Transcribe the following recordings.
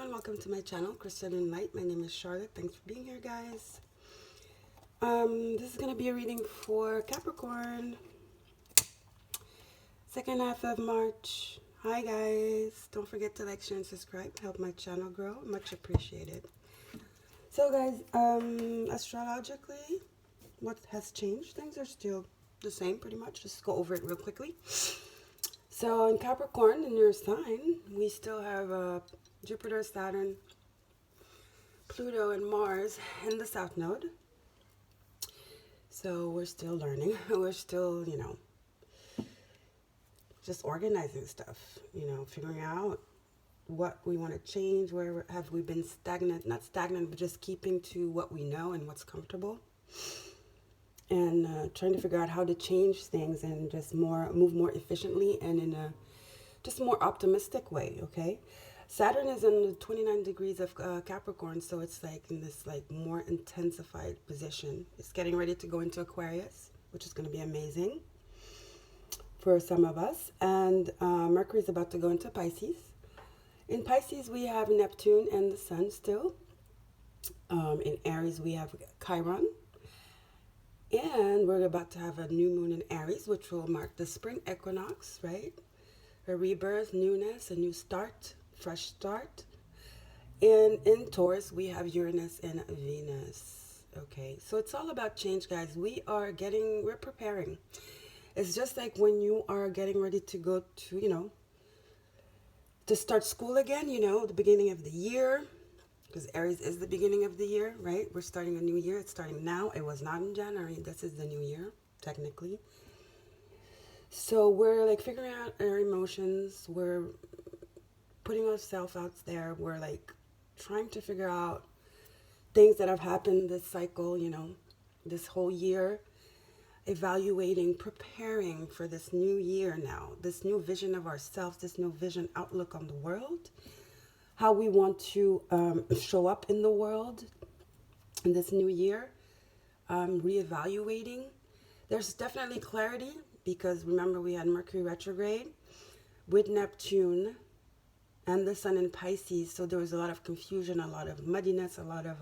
everyone, welcome to my channel, Chrystallune.light. My name is Charlotte. Thanks for being here, guys. This is going to be a reading for Capricorn, second half of March. Hi, guys. Don't forget to like, share, and subscribe. Help my channel grow. Much appreciated. So, guys, astrologically, what has changed? Things are still the same, pretty much. Just go over it real quickly. So, in Capricorn, in your sign, we still have Jupiter, Saturn, Pluto, and Mars in the South Node. So we're still learning. We're still, just organizing stuff, figuring out what we want to change, where have we been stagnant, not stagnant, but just keeping to what we know and what's comfortable. And trying to figure out how to change things and just move more efficiently and in a just more optimistic way, okay? Saturn is in the 29 degrees of Capricorn, so it's like in this like more intensified position. It's getting ready to go into Aquarius, which is going to be amazing for some of us. And Mercury is about to go into Pisces. In Pisces, we have Neptune and the Sun still. In Aries, we have Chiron. And we're about to have a new moon in Aries, which will mark the spring equinox, right? A rebirth, newness, a new start, fresh start. And in Taurus, we have Uranus and Venus. Okay, so it's all about change, guys. We're preparing. It's just like when you are getting ready to go to, to start school again, the beginning of the year. Because Aries is the beginning of the year, right? We're starting a new year. It's starting now. It was not in January. This is the new year, technically. So we're like figuring out our emotions. We're putting ourselves out there. We're like trying to figure out things that have happened this cycle, this whole year. Evaluating, preparing for this new year now. This new vision of ourselves, this new vision outlook on the world. How we want to show up in the world in this new year, reevaluating. There's definitely clarity because remember we had Mercury retrograde with Neptune and the Sun in Pisces, so there was a lot of confusion, a lot of muddiness, a lot of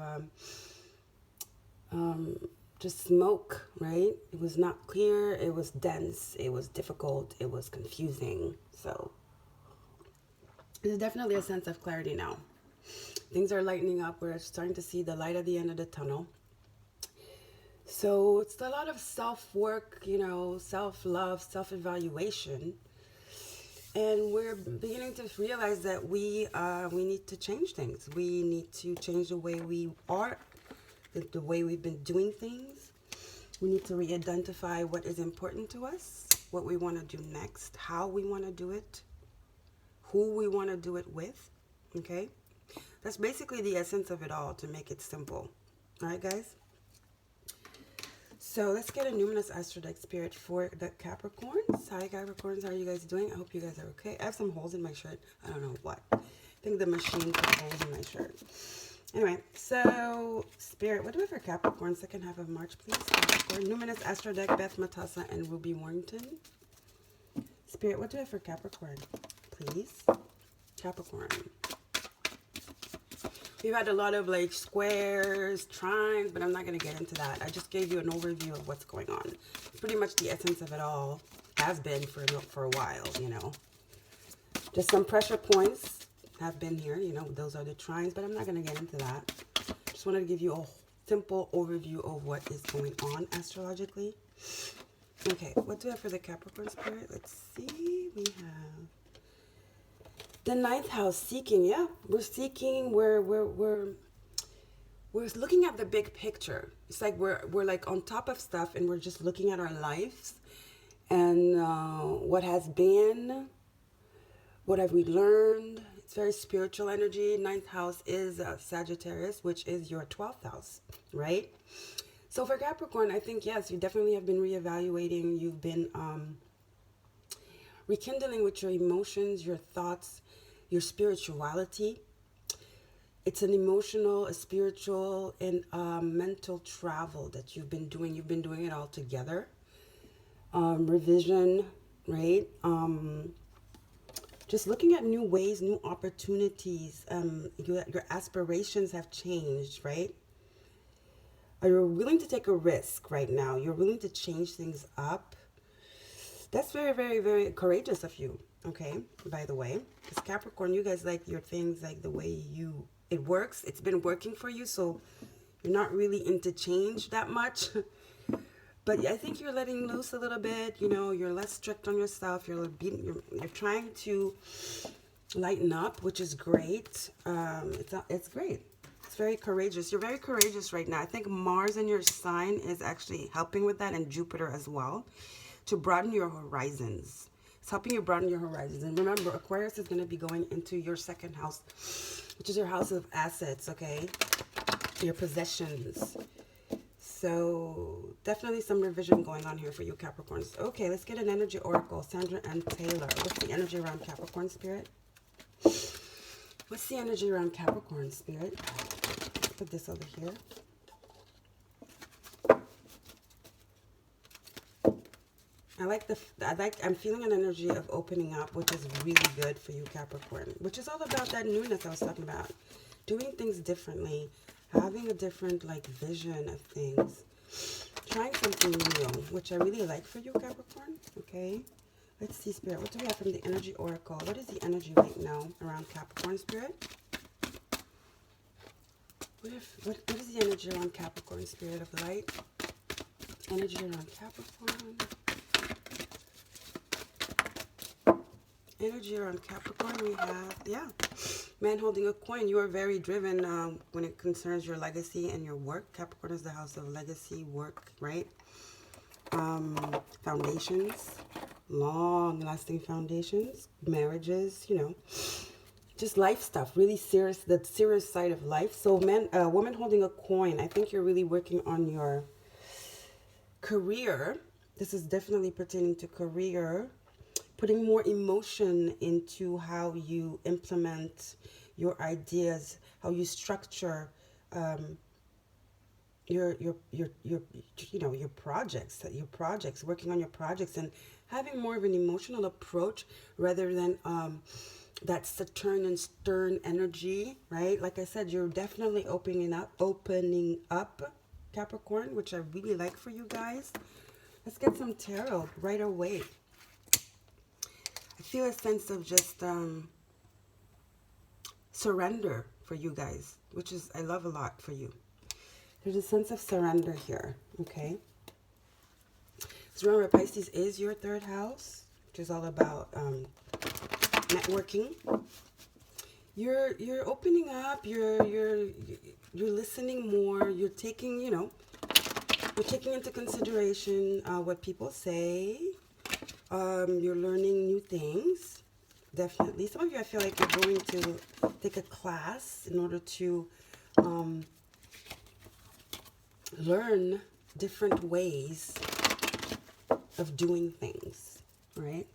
just smoke, right? It was not clear, it was dense, it was difficult, it was confusing, so there's definitely a sense of clarity now. Things are lightening up. We're starting to see the light at the end of the tunnel. So it's a lot of self-work, self-love, self-evaluation. And we're beginning to realize that we need to change things. We need to change the way we are, the way we've been doing things. We need to re-identify what is important to us, what we want to do next, how we want to do it, who we want to do it with, okay? That's basically the essence of it all, to make it simple. All right, guys? So let's get a numinous astrodic spirit for the Capricorns. Hi, Capricorns. How are you guys doing? I hope you guys are okay. I have some holes in my shirt. I don't know what. I think the machine put holes in my shirt. Anyway, so Spirit, what do we have for Capricorn? Second half of March, please. Capricorn, numinous astrodic, Beth Matassa, and Ruby Warrington. Spirit, what do we have for Capricorn? Please. Capricorn. We've had a lot of like squares, trines, but I'm not going to get into that. I just gave you an overview of what's going on. Pretty much the essence of it all has been for a while, Just some pressure points have been here, those are the trines, but I'm not going to get into that. Just wanted to give you a simple overview of what is going on astrologically. Okay, what do we have for the Capricorn spirit? Let's see. We have the ninth house, seeking. Yeah, we're seeking. We're looking at the big picture. It's like we're like on top of stuff, and we're just looking at our lives and what has been, what have we learned. It's very spiritual energy. Ninth house is Sagittarius, which is your 12th house, right? So for Capricorn, I think yes, you definitely have been reevaluating. You've been rekindling with your emotions, your thoughts, your spirituality. It's an emotional, a spiritual, and mental travel that you've been doing. You've been doing it all together. Revision, right? just looking at new ways, new opportunities. Your aspirations have changed, right? You're willing to take a risk right now. You're willing to change things up. That's very, very, very courageous of you, okay, by the way. Because Capricorn, you guys like your things like the way it works. It's been working for you, so you're not really into change that much. But I think you're letting loose a little bit. You know, you're less strict on yourself. You're trying to lighten up, which is great. It's great. It's very courageous. You're very courageous right now. I think Mars in your sign is actually helping with that, and Jupiter as well, to broaden your horizons. It's helping you broaden your horizons. And remember, Aquarius is going to be going into your second house, which is your house of assets, okay? Your possessions. So definitely some revision going on here for you Capricorns. Okay, let's get an energy oracle. Sandra and Taylor. What's the energy around Capricorn, Spirit? What's the energy around Capricorn, Spirit? Let's put this over here. I'm feeling an energy of opening up, which is really good for you Capricorn, which is all about that newness I was talking about. Doing things differently, having a different like vision of things, trying something new, which I really like for you Capricorn. Okay, let's see, Spirit, what do we have from the energy oracle? What is the energy right now around Capricorn, Spirit? What is the energy around Capricorn, Spirit of light? Energy around Capricorn. Energy around Capricorn, we have, yeah, man holding a coin. You are very driven when it concerns your legacy and your work. Capricorn is the house of legacy, work, right? Foundations, long-lasting foundations, marriages, you know, just life stuff, really serious, the serious side of life. So woman holding a coin, I think you're really working on your career. This is definitely pertaining to career. Putting more emotion into how you implement your ideas, how you structure your projects, working on your projects, and having more of an emotional approach rather than that Saturn and stern energy, right? Like I said, you're definitely opening up, Capricorn, which I really like for you guys. Let's get some tarot right away. I feel a sense of just surrender for you guys, which is I love a lot for you. There's a sense of surrender here, okay? So remember, Pisces is your third house, which is all about networking. You're opening up. You're listening more. You're taking, you're taking into consideration what people say. You're learning new things, definitely. Some of you, I feel like you're going to take a class in order to learn different ways of doing things, right?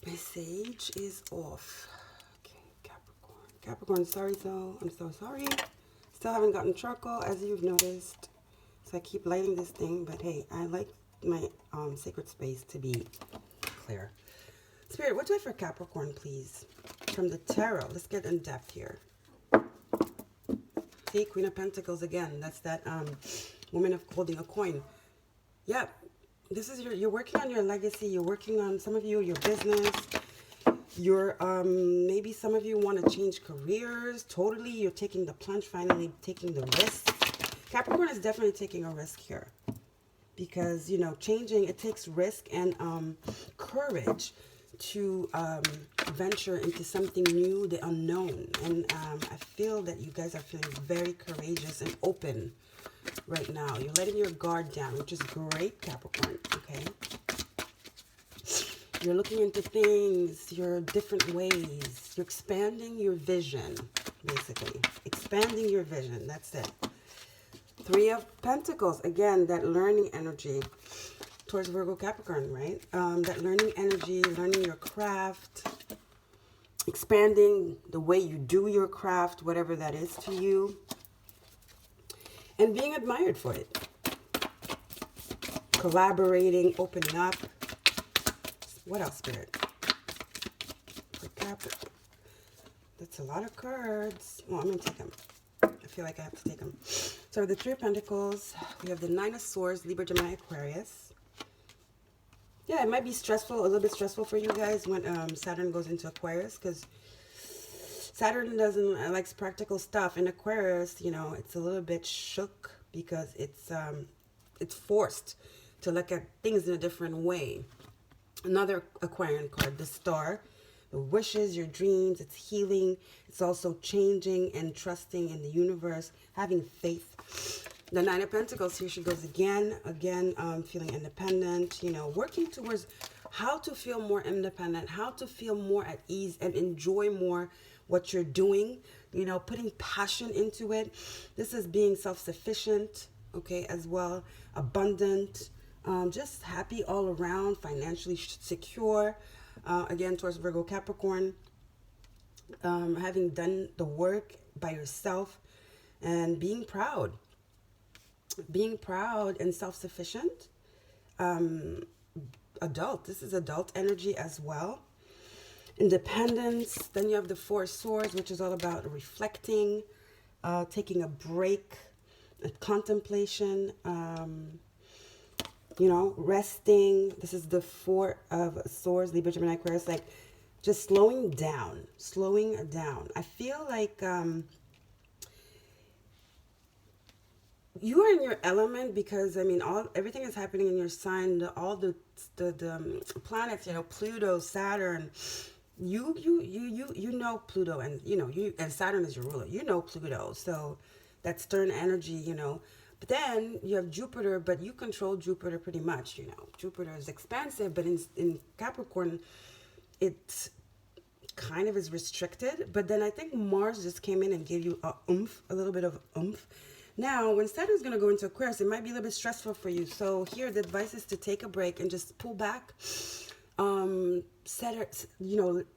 My sage is off. Okay, Capricorn. Capricorn, sorry, so I'm so sorry. Still haven't gotten charcoal, as you've noticed. So I keep lighting this thing, but hey, I like my sacred space to be clear. Spirit, what do I have for Capricorn, please? From the tarot. Let's get in depth here. See, Queen of Pentacles again. That's that woman of holding a coin. Yeah, this is you're working on your legacy. You're working on, some of you, your business. You're maybe some of you want to change careers. Totally, you're taking the plunge, finally taking the risk. Capricorn is definitely taking a risk here. Because, changing, it takes risk and courage to venture into something new, the unknown. And I feel that you guys are feeling very courageous and open right now. You're letting your guard down, which is great, Capricorn, okay? You're looking into things, your different ways. You're expanding your vision, basically. Expanding your vision, that's it. Three of Pentacles, again, that learning energy towards Virgo Capricorn, right? That learning energy, learning your craft, expanding the way you do your craft, whatever that is to you, and being admired for it. Collaborating, opening up. What else, Spirit? That's a lot of cards. Well, I'm going to take them. I feel like I have to take them. So the Three of Pentacles, we have the Nine of Swords, Libra, Gemini, Aquarius. Yeah, it might be stressful, a little bit stressful for you guys when Saturn goes into Aquarius, because Saturn doesn't likes practical stuff. In Aquarius, you know, it's a little bit shook because it's forced to look at things in a different way. Another Aquarian card, the Star. The wishes, your dreams, it's healing. It's also changing and trusting in the universe, having faith. The Nine of Pentacles, here she goes again, feeling independent, you know, working towards how to feel more independent, how to feel more at ease and enjoy more what you're doing, you know, putting passion into it. This is being self-sufficient, okay, as well, abundant, just happy all around, financially secure. Again, towards Virgo, Capricorn, having done the work by yourself and being proud and self-sufficient. Adult, this is adult energy as well. Independence. Then you have the Four of Swords, which is all about reflecting, taking a break, contemplation, you know, resting. This is the Four of Swords, Libra, Gemini, Aquarius, like just slowing down. I feel like you are in your element because, I mean, everything is happening in your sign. All the planets, you know, Pluto, Saturn. You know Pluto, and you know and Saturn is your ruler. You know Pluto, so that stern energy, you know. But then you have Jupiter, but you control Jupiter pretty much, you know. Jupiter is expansive, but in Capricorn, it kind of is restricted. But then I think Mars just came in and gave you a little bit of oomph. Now, when Saturn's going to go into Aquarius, it might be a little bit stressful for you. So here, the advice is to take a break and just pull back.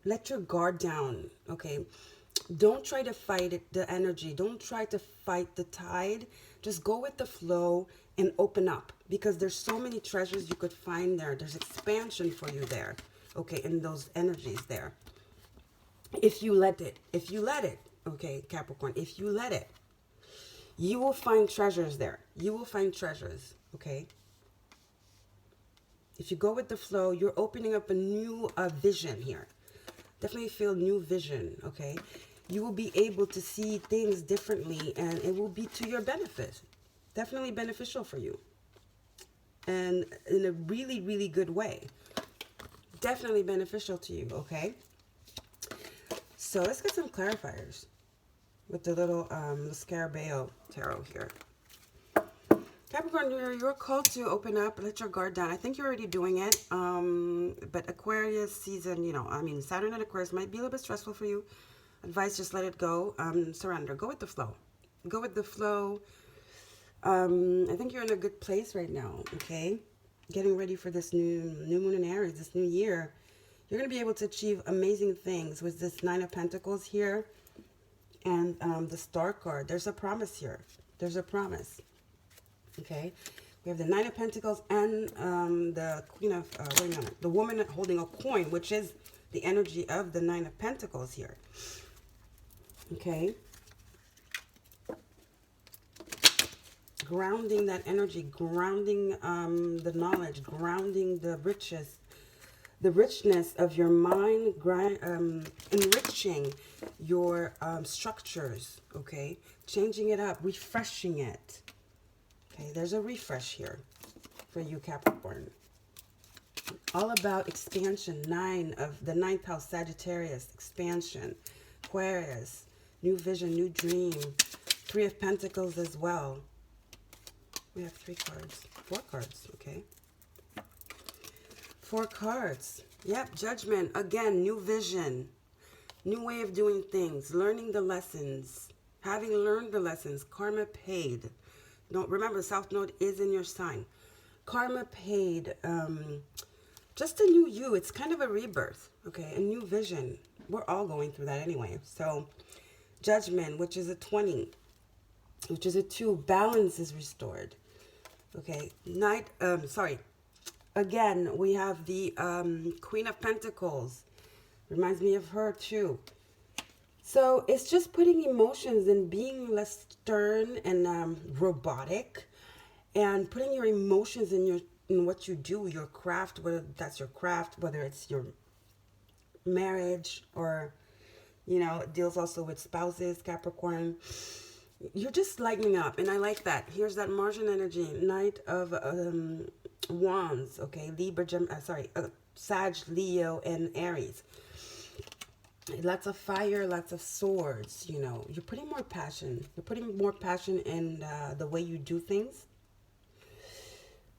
Let your guard down, okay? Don't try to fight the energy. Don't try to fight the tide. Just go with the flow and open up, because there's so many treasures you could find there. There's expansion for you there, okay, in those energies there. If you let it, okay, Capricorn, if you let it, you will find treasures there. You will find treasures, okay? If you go with the flow, you're opening up a new vision here. Definitely feel new vision, okay? You will be able to see things differently, and it will be to your benefit. Definitely beneficial for you. And in a really, really good way. Definitely beneficial to you, okay? So let's get some clarifiers with the little Scarabeo tarot here. Capricorn, you're called to open up, let your guard down. I think you're already doing it. But Aquarius season, you know, I mean, Saturn and Aquarius might be a little bit stressful for you. Advice, just let it go. Surrender. Go with the flow. Go with the flow. I think you're in a good place right now, okay? Getting ready for this new moon in Aries, this new year. You're going to be able to achieve amazing things with this Nine of Pentacles here and the Star card. There's a promise here. There's a promise. Okay, we have the Nine of Pentacles and the Queen of, wait a minute, the woman holding a coin, which is the energy of the Nine of Pentacles here. Okay. Grounding that energy, grounding the knowledge, grounding the richness of your mind, enriching your structures, okay? Changing it up, refreshing it. Okay, there's a refresh here for you, Capricorn. All about expansion. The ninth house, Sagittarius, expansion. Aquarius, new vision, new dream. Three of Pentacles as well. We have 4 cards, okay. 4 cards. Yep, Judgment. Again, new vision. New way of doing things. Learning the lessons. Having learned the lessons. Karma paid. Don't remember, South Node is in your sign. Karma paid. Just a new you. It's kind of a rebirth, okay? A new vision. We're all going through that anyway. So, Judgment, which is a 20, which is a 2. Balance is restored. Okay, Again, we have the Queen of Pentacles. Reminds me of her too. So it's just putting emotions and being less stern and robotic, and putting your emotions in what you do, your craft, whether that's your craft, whether it's your marriage, or it deals also with spouses, Capricorn. You're just lightening up, and I like that. Here's that Martian energy, Knight of Wands. Okay, Libra, Sag, Leo, and Aries. Lots of fire, lots of swords. You're putting more passion. You're putting more passion in the way you do things.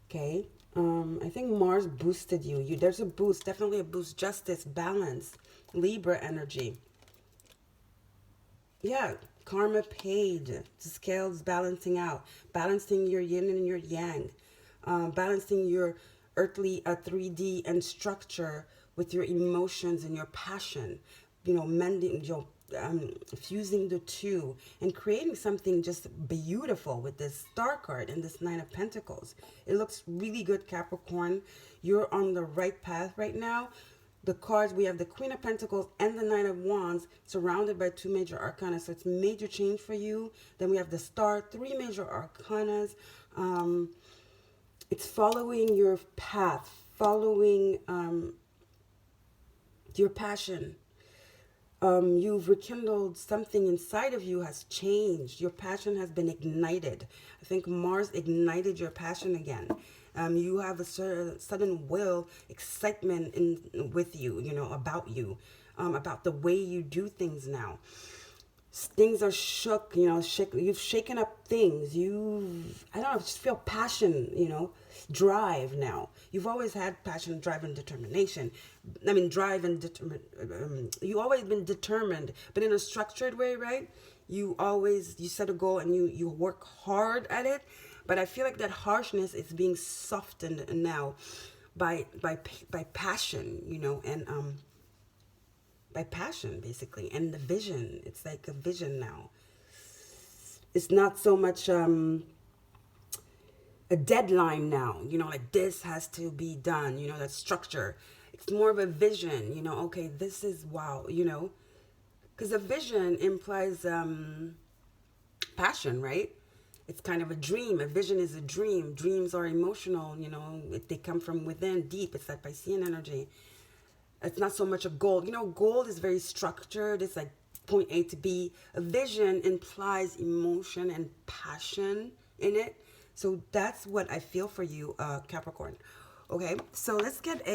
Okay. I think Mars boosted you. There's a boost, definitely a boost. Justice, balance, Libra energy. Yeah, karma paid. The scales balancing out, balancing your yin and your yang, balancing your earthly 3D and structure with your emotions and your passion. Mending, fusing the two and creating something just beautiful with this Star card and this Nine of Pentacles. It looks really good, Capricorn. You're on the right path right now. The cards, we have the Queen of Pentacles and the Nine of Wands surrounded by two major arcana. So it's major change for you. Then we have the Star, three major arcanas. It's following your path, following your passion. You've rekindled something inside of you, has changed. Your passion has been ignited. I think Mars ignited your passion again. You have a sudden will, excitement with you, about you, about the way you do things now. Things are shook, you've shaken up things. I don't know, just feel passion, drive now. You've always had passion, drive, and determination. I mean, drive and you always been determined, but in a structured way, right? You set a goal and you work hard at it. But I feel like that harshness is being softened now by passion, and by passion, basically, and the vision. It's like a vision now. It's not so much a deadline now, like this has to be done, that structure. It's more of a vision, okay, this is wow, because a vision implies passion, right? It's kind of a dream. A vision is a dream. Dreams are emotional, they come from within, deep. It's that Piscean energy. It's not so much a goal. Goal is very structured. It's like point A to B. A vision implies emotion and passion in it. So that's what I feel for you, Capricorn. Okay, so let's get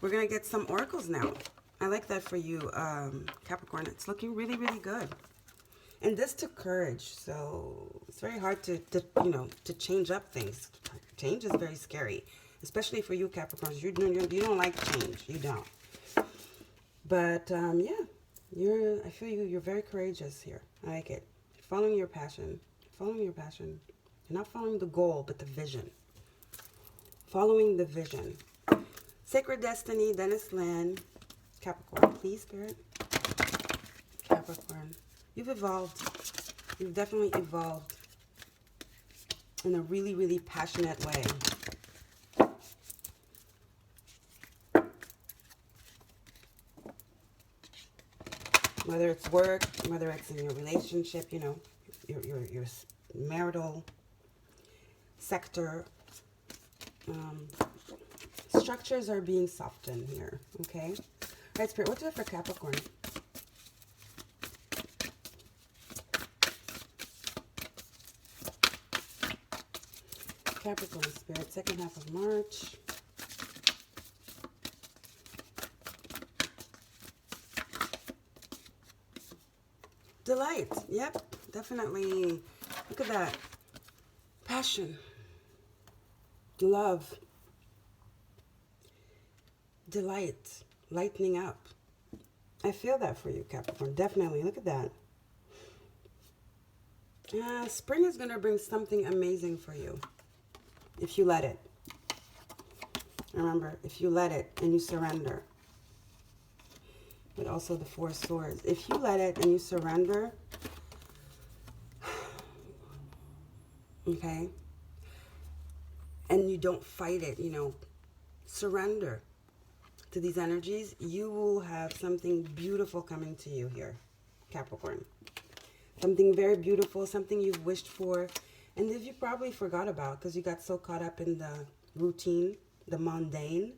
we're going to get some oracles now. I like that for you, Capricorn. It's looking really, really good. And this took courage, so it's very hard to change up things. Change is very scary, especially for you, Capricorns. You don't like change. You don't. But yeah, I feel you're very courageous here. I like it. Following your passion. Following your passion. You're not following the goal, but the vision. Following the vision. Sacred Destiny, Dennis Land. Capricorn, please, Spirit. Capricorn. You've evolved. You've definitely evolved in a really, really passionate way. Whether it's work, whether it's in your relationship, your marital sector, structures are being softened here, okay? All right, Spirit, what do I have for Capricorn? Capricorn, Spirit, second half of March. Delight. Yep, definitely. Look at that. Passion. Love. Delight. Lightening up. I feel that for you, Capricorn. Definitely. Look at that. Spring is going to bring something amazing for you. If you let it. Remember, if you let it and you surrender. But also the Four of Swords. If you let it and you surrender, okay, and you don't fight it, surrender. to these energies, you will have something beautiful coming to you here, Capricorn. Something very beautiful, something you've wished for, and that you probably forgot about because you got so caught up in the routine, the mundane.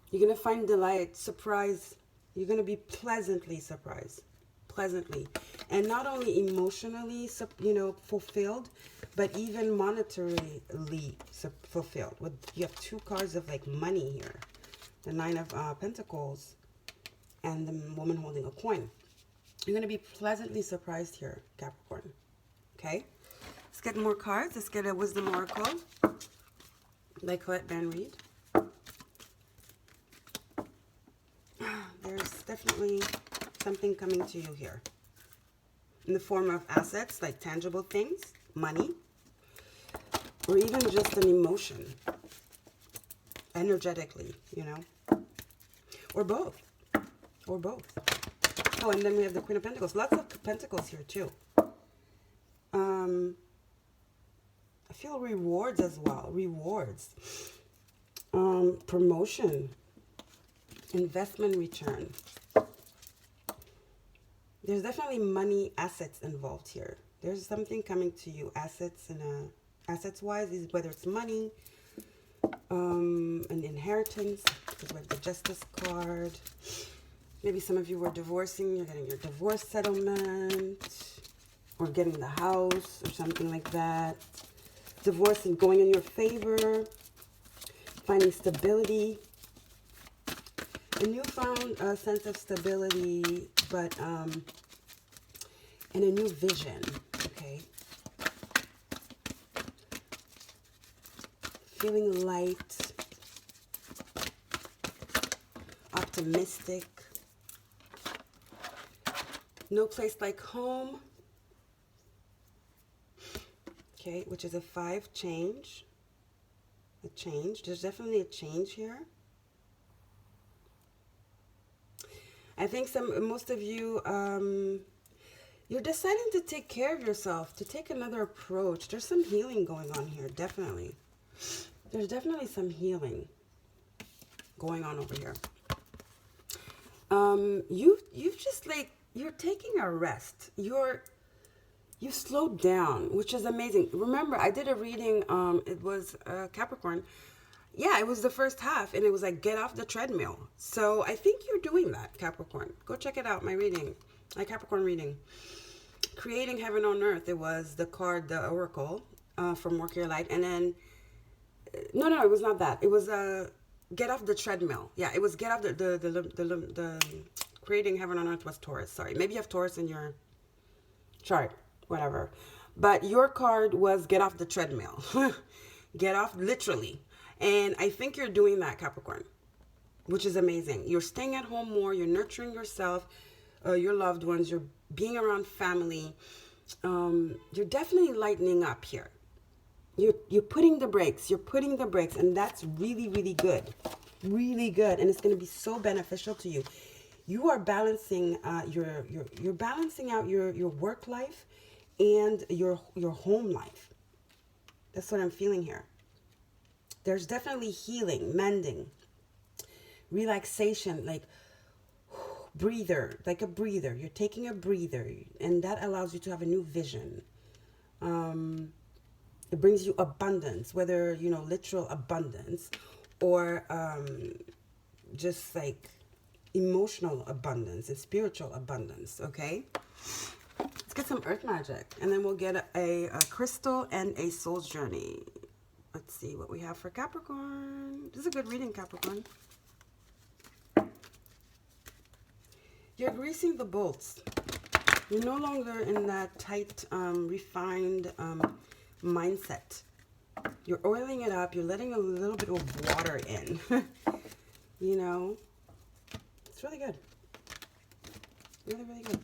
You're going to find delight, surprise. You're going to be pleasantly surprised. Pleasantly. And not only emotionally, you know, fulfilled, but even monetarily fulfilled. You have two cards of like money here. The Nine of Pentacles and the woman holding a coin. You're going to be pleasantly surprised here, Capricorn. Okay? Let's get more cards. Let's get a Wisdom Oracle by Colette Van Reed. There's definitely something coming to you here. In the form of assets, like tangible things, money, or even just an emotion, energetically, you know, or both, or both. Oh, and then we have the Queen of Pentacles. Lots of Pentacles here, too. I feel rewards as well. Rewards. Promotion. Investment return. There's definitely money, assets involved here. There's something coming to you. Assets and assets-wise, whether it's money, an inheritance, because we have the Justice card. Maybe some of you were divorcing, you're getting your divorce settlement, or getting the house, or something like that. Divorce and going in your favor, finding stability. A newfound sense of stability, but and a new vision, okay? Feeling light, optimistic. No place like home. Okay, which is a 5 change. A change. There's definitely a change here. I think most of you, you're deciding to take care of yourself, to take another approach. There's some healing going on here, definitely. There's definitely some healing going on over here. You've just like, you're taking a rest. You slowed down, which is amazing. Remember, I did a reading, it was Capricorn. Yeah, it was the first half, and it was like, get off the treadmill. So I think you're doing that, Capricorn. Go check it out, my reading, my Capricorn reading. Creating Heaven on Earth, it was the card, the Oracle, from Work Your Light. And then, no, it was not that. It was get off the treadmill. Yeah, it was get off the Creating Heaven on Earth was Taurus. Sorry, maybe you have Taurus in your chart, whatever. But your card was get off the treadmill. Get off, literally. And I think you're doing that, Capricorn, which is amazing. You're staying at home more. You're nurturing yourself, your loved ones. You're being around family. You're definitely lightening up here. You're putting the brakes. You're putting the brakes. And that's really, really good. Really good. And it's going to be so beneficial to you. You are balancing, you're balancing out your work life and your home life. That's what I'm feeling here. There's definitely healing, mending, relaxation, like breather, like a breather. You're taking a breather, and that allows you to have a new vision. It brings you abundance, whether, you know, literal abundance or just like emotional abundance and spiritual abundance, okay? Let's get some earth magic, and then we'll get a crystal and a soul's journey. Let's see what we have for Capricorn. This is a good reading, Capricorn. You're greasing the bolts. You're no longer in that tight, refined mindset. You're oiling it up. You're letting a little bit of water in. You know? It's really good. Really, really good.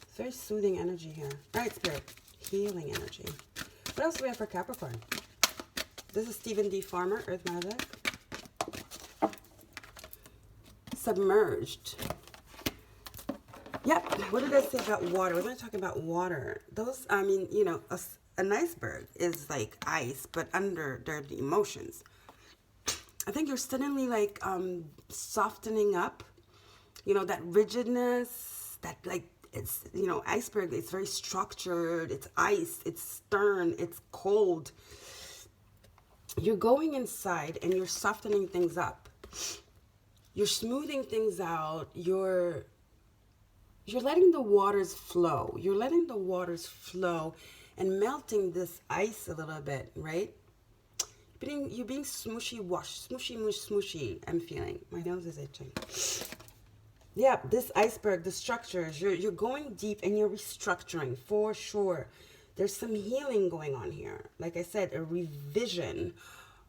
It's very soothing energy here. All right, Spirit. Healing energy. What else do we have for Capricorn? This is Stephen D. Farmer, Earth Magic. Submerged. Yep. What did I say about water? Wasn't I talking about water? Those, I mean, you know, an iceberg is like ice, but under there are the emotions. I think you're suddenly like softening up, you know, that rigidness, that like, it's, you know, iceberg, it's very structured, it's ice, it's stern, it's cold. You're going inside and you're softening things up. You're smoothing things out. You're letting the waters flow. You're letting the waters flow and melting this ice a little bit, right? You're being smooshy washed, smooshy mush smooshy. I'm feeling. My nose is itching. Yeah, this iceberg, the structures, you're going deep and you're restructuring for sure. There's some healing going on here. Like I said, a revision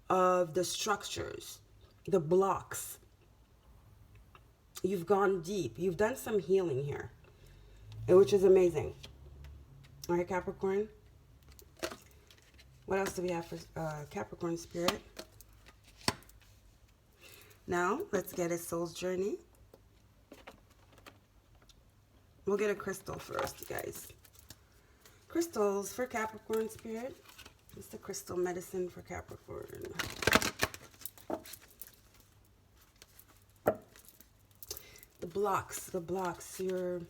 of the structures, the blocks. You've gone deep. You've done some healing here, which is amazing. All right, Capricorn. What else do we have for Capricorn spirit? Now, let's get a soul's journey. We'll get a crystal first, you guys. Crystals for Capricorn spirit. What's the crystal medicine for Capricorn? The blocks, you're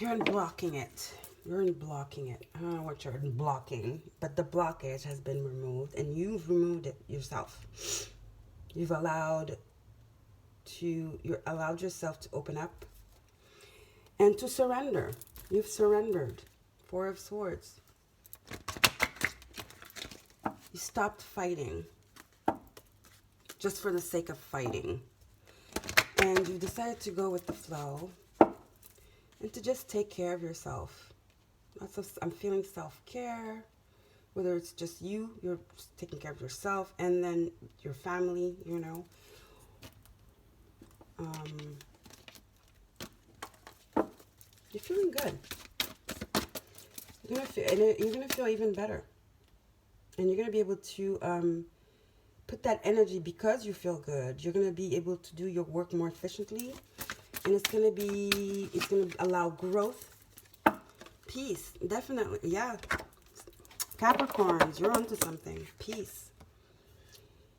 unblocking it. You're unblocking it. I don't know what you're unblocking, but the blockage has been removed and you've removed it yourself. You've allowed yourself to open up and to surrender. You've surrendered. Four of Swords. You stopped fighting just for the sake of fighting. And you decided to go with the flow and to just take care of yourself. I'm feeling self-care, whether it's just you're just taking care of yourself and then your family, you know. You're feeling good. You're gonna feel even better. And you're gonna be able to put that energy, because you feel good, you're going to be able to do your work more efficiently, and it's going to allow growth, peace, definitely. Yeah, Capricorns, you're onto something. Peace.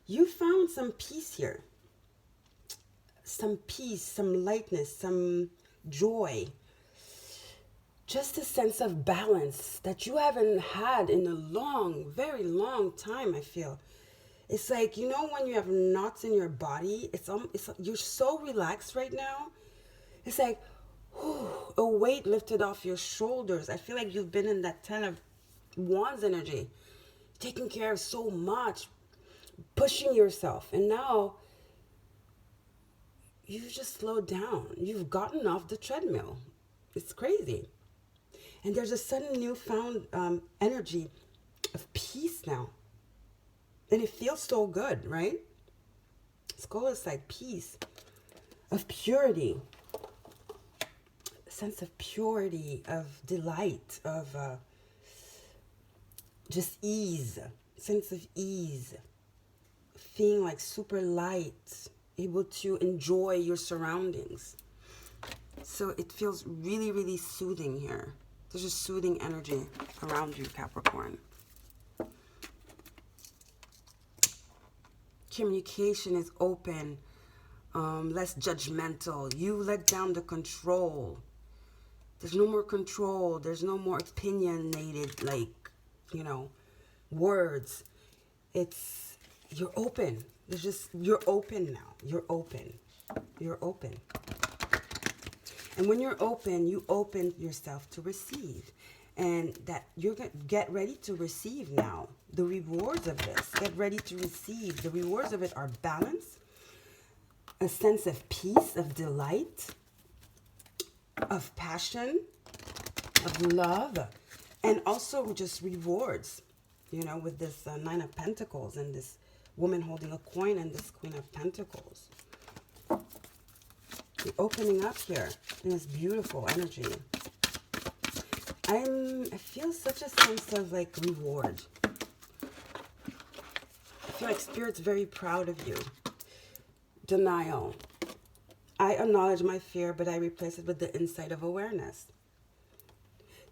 You found some peace here, some peace, some lightness, some joy, just a sense of balance that you haven't had in a very long time. I feel it's like, you know, when you have knots in your body, you're so relaxed right now. It's like, whew, a weight lifted off your shoulders. I feel like you've been in that 10 of Wands energy, taking care of so much, pushing yourself. And now you've just slowed down. You've gotten off the treadmill. It's crazy. And there's a sudden newfound energy of peace now. And it feels so good, right? Skull is like peace, of purity, a sense of purity, of delight, of just ease, sense of ease, feeling like super light, able to enjoy your surroundings. So it feels really, really soothing here. There's a soothing energy around you, Capricorn. Communication is open, less judgmental. You let down the control. There's no more control. There's no more opinionated, like, you know, words. You're open. You're open now. You're open. You're open. And when you're open, you open yourself to receive. And that you're going to get ready to receive now the rewards of this. Get ready to receive. The rewards of it are balance, a sense of peace, of delight, of passion, of love, and also just rewards, you know, with this Nine of Pentacles and this woman holding a coin and this Queen of Pentacles. You're opening up here in this beautiful energy. I feel such a sense of like reward. I feel like Spirit's very proud of you. Denial. I acknowledge my fear, but I replace it with the insight of awareness.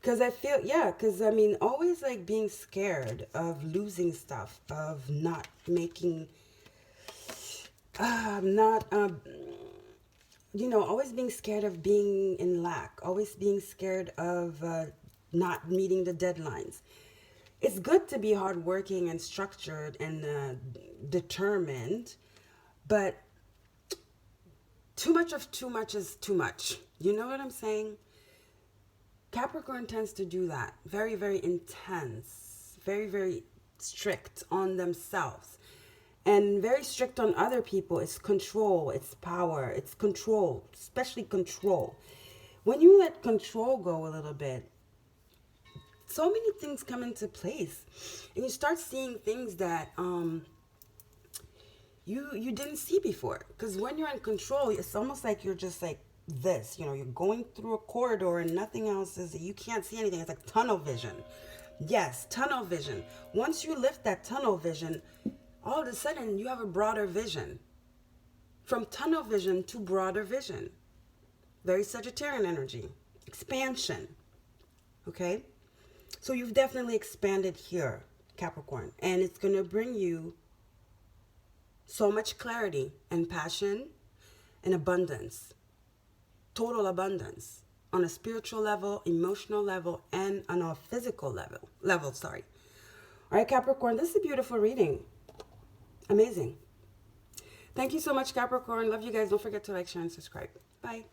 Because I feel, yeah, because I mean, always like being scared of losing stuff, of not making, not, you know, always being scared of being in lack, always being scared of not meeting the deadlines. It's good to be hardworking and structured and determined, but too much is too much. You know what I'm saying? Capricorn tends to do that. Very, very intense, very, very strict on themselves, and very strict on other people. It's control, it's power, it's control, especially control. When you let control go a little bit, so many things come into place, and you start seeing things that you didn't see before. Because when you're in control, it's almost like you're just like this, you know, you're going through a corridor and nothing else is, you can't see anything. It's like tunnel vision. Yes, tunnel vision. Once you lift that tunnel vision, all of a sudden you have a broader vision. From tunnel vision to broader vision. Very Sagittarian energy. Expansion. Okay? So you've definitely expanded here, Capricorn. And it's going to bring you so much clarity and passion and abundance. Total abundance. On a spiritual level, emotional level, and on a physical level. All right, Capricorn, this is a beautiful reading. Amazing. Thank you so much, Capricorn. Love you guys. Don't forget to like, share, and subscribe. Bye.